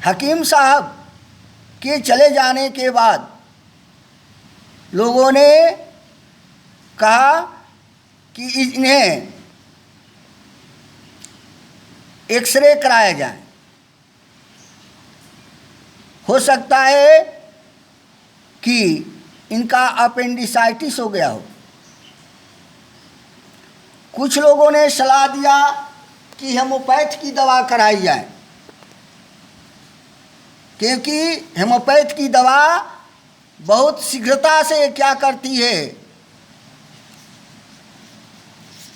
हकीम साहब के चले जाने के बाद लोगों ने कहा कि इन्हें एक्सरे कराया जाए, हो सकता है कि इनका अपेंडिसाइटिस हो गया हो। कुछ लोगों ने सलाह दिया कि होम्योपैथ की दवा कराई जाए, क्योंकि होम्योपैथ की दवा बहुत शीघ्रता से क्या करती है,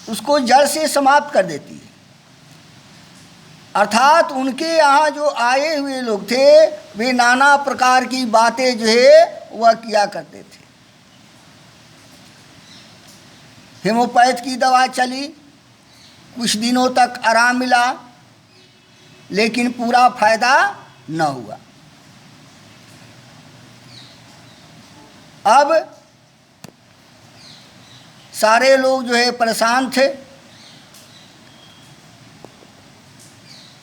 उसको जड़ से समाप्त कर देती है। अर्थात उनके यहाँ जो आए हुए लोग थे वे नाना प्रकार की बातें जो है वह किया करते थे। होम्योपैथ की दवा चली, कुछ दिनों तक आराम मिला, लेकिन पूरा फायदा न हुआ। अब सारे लोग जो है परेशान थे।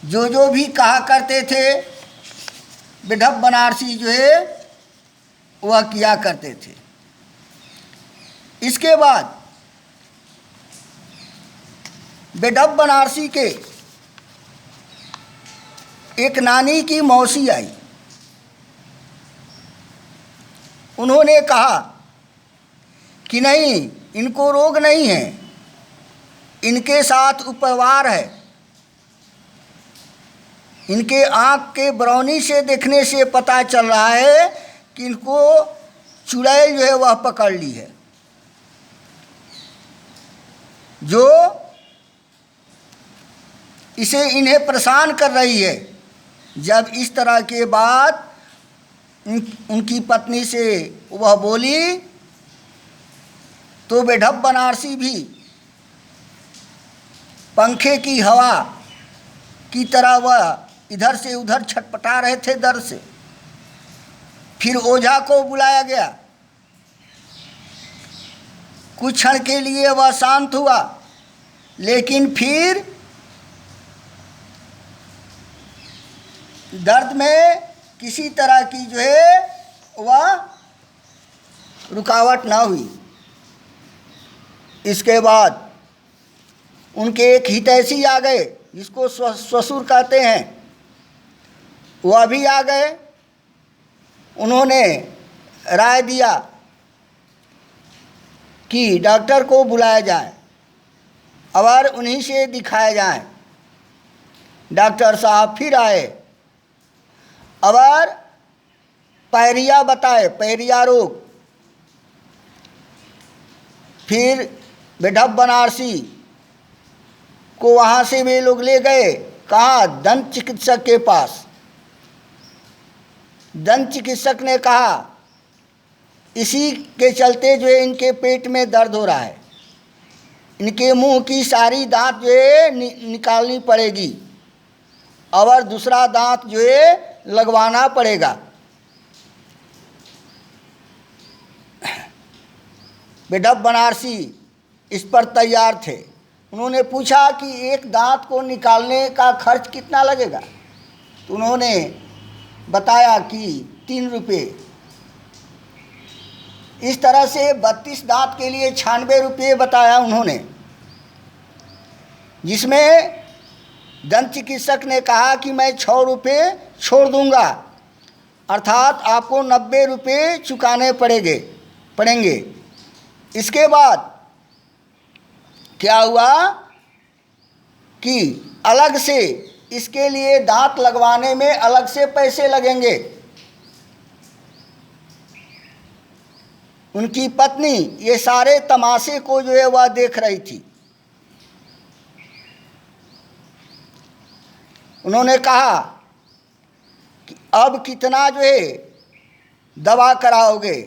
जो भी कहा करते थे बेढप बनारसी जो है वह किया करते थे। इसके बाद बेढप बनारसी के एक नानी की मौसी आई। उन्होंने कहा कि नहीं, इनको रोग नहीं है, इनके साथ उपवार है, इनके आँख के बरौनी से देखने से पता चल रहा है कि इनको चुड़ैल जो है वह पकड़ ली है, जो इसे इन्हें परेशान कर रही है। जब इस तरह के बात उनकी पत्नी से वह बोली तो बेढप बनारसी भी पंखे की हवा की तरह वह इधर से उधर छटपटा रहे थे डर से। फिर ओझा को बुलाया गया। कुछ क्षण के लिए वह शांत हुआ, लेकिन फिर दर्द में किसी तरह की जो है वह रुकावट ना हुई। इसके बाद उनके एक हितैषी आ गए, जिसको ससुर कहते हैं, वह भी आ गए। उन्होंने राय दिया कि डॉक्टर को बुलाया जाए और उन्हीं से दिखाया जाए। डॉक्टर साहब फिर आए और पायरिया बताए, पायरिया रोग। फिर बेढप बनारसी को वहाँ से वे लोग ले गए, कहाँ, दंत चिकित्सक के पास। दंत चिकित्सक ने कहा इसी के चलते जो है इनके पेट में दर्द हो रहा है, इनके मुंह की सारी दांत जो है निकालनी पड़ेगी और दूसरा दांत जो है लगवाना पड़ेगा। बेढप बनारसी इस पर तैयार थे। उन्होंने पूछा कि एक दांत को निकालने का खर्च कितना लगेगा, तो उन्होंने बताया कि 3 रुपये। इस तरह से 32 दांत के लिए 96 रुपये बताया उन्होंने, जिसमें दंत चिकित्सक ने कहा कि मैं 6 रुपये छोड़ दूंगा, अर्थात आपको 90 रुपये चुकाने पड़ेंगे। इसके बाद क्या हुआ कि अलग से इसके लिए दांत लगवाने में अलग से पैसे लगेंगे। उनकी पत्नी ये सारे तमाशे को जो है वह देख रही थी। उन्होंने कहा कि अब कितना जो है दवा कराओगे,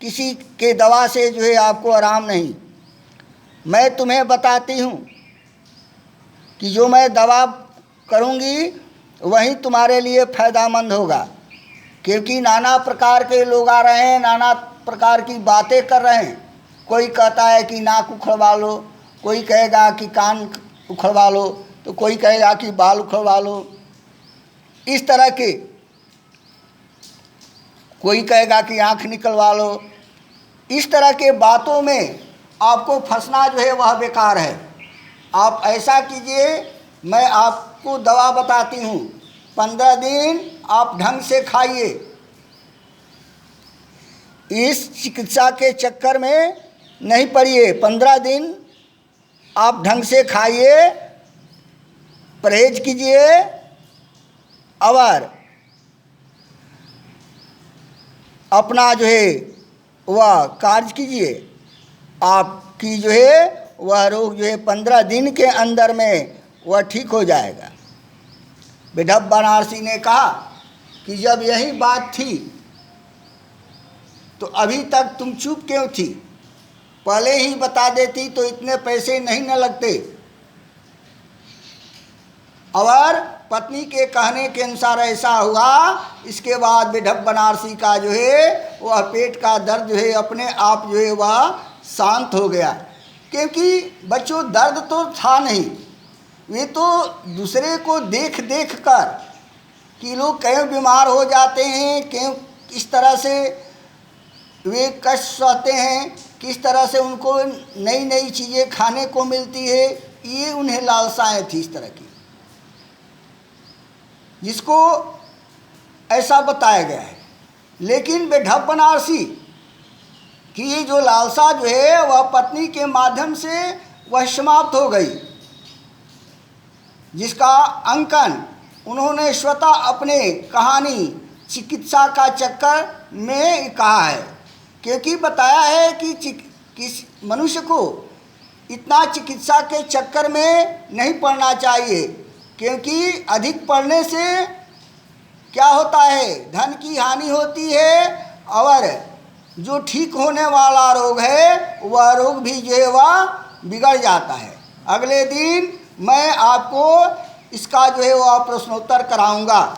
किसी के दवा से जो है आपको आराम नहीं। मैं तुम्हें बताती हूँ कि जो मैं दवा करूँगी वही तुम्हारे लिए फ़ायदामंद होगा, क्योंकि नाना प्रकार के लोग आ रहे हैं, नाना प्रकार की बातें कर रहे हैं। कोई कहता है कि नाक उखड़वा लो, कोई कहेगा कि कान उखड़वा लो, तो कोई कहेगा कि बाल उखड़वा लो। इस तरह के कोई कहेगा कि आँख निकलवा लो। इस तरह के बातों में आपको फंसना जो है वह बेकार है। आप ऐसा कीजिए, मैं आपको दवा बताती हूँ, 15 दिन आप ढंग से खाइए। इस चिकित्सा के चक्कर में नहीं पड़िए। 15 दिन आप ढंग से खाइए, परहेज कीजिए और अपना जो है वह कार्य कीजिए। आपकी जो है वह रोग जो है 15 दिन के अंदर में वह ठीक हो जाएगा। विधव बनारसी ने कहा कि जब यही बात थी तो अभी तक तुम चुप क्यों थी? पहले ही बता देती तो इतने पैसे नहीं न लगते। और पत्नी के कहने के अनुसार ऐसा हुआ। इसके बाद विधव बनारसी का जो है वह पेट का दर्द जो है अपने आप जो है वह शांत हो गया। क्योंकि बच्चों दर्द तो था नहीं, वे तो दूसरे को देख देख कर कि लोग क्यों बीमार हो जाते हैं, क्यों किस तरह से वे कष्ट सहते हैं, किस तरह से उनको नई नई चीज़ें खाने को मिलती है, ये उन्हें लालसाएं थी इस तरह की, जिसको ऐसा बताया गया है। लेकिन विधव बनारसी कि ये जो लालसा जो है वह पत्नी के माध्यम से वह समाप्त हो गई, जिसका अंकन उन्होंने स्वतः अपने कहानी चिकित्सा का चक्कर में कहा है। क्योंकि बताया है कि किस मनुष्य को इतना चिकित्सा के चक्कर में नहीं पड़ना चाहिए, क्योंकि अधिक पढ़ने से क्या होता है, धन की हानि होती है और जो ठीक होने वाला रोग है वह रोग भी जो है वह बिगड़ जाता है। अगले दिन मैं आपको इसका जो है वह प्रश्नोत्तर कराऊंगा।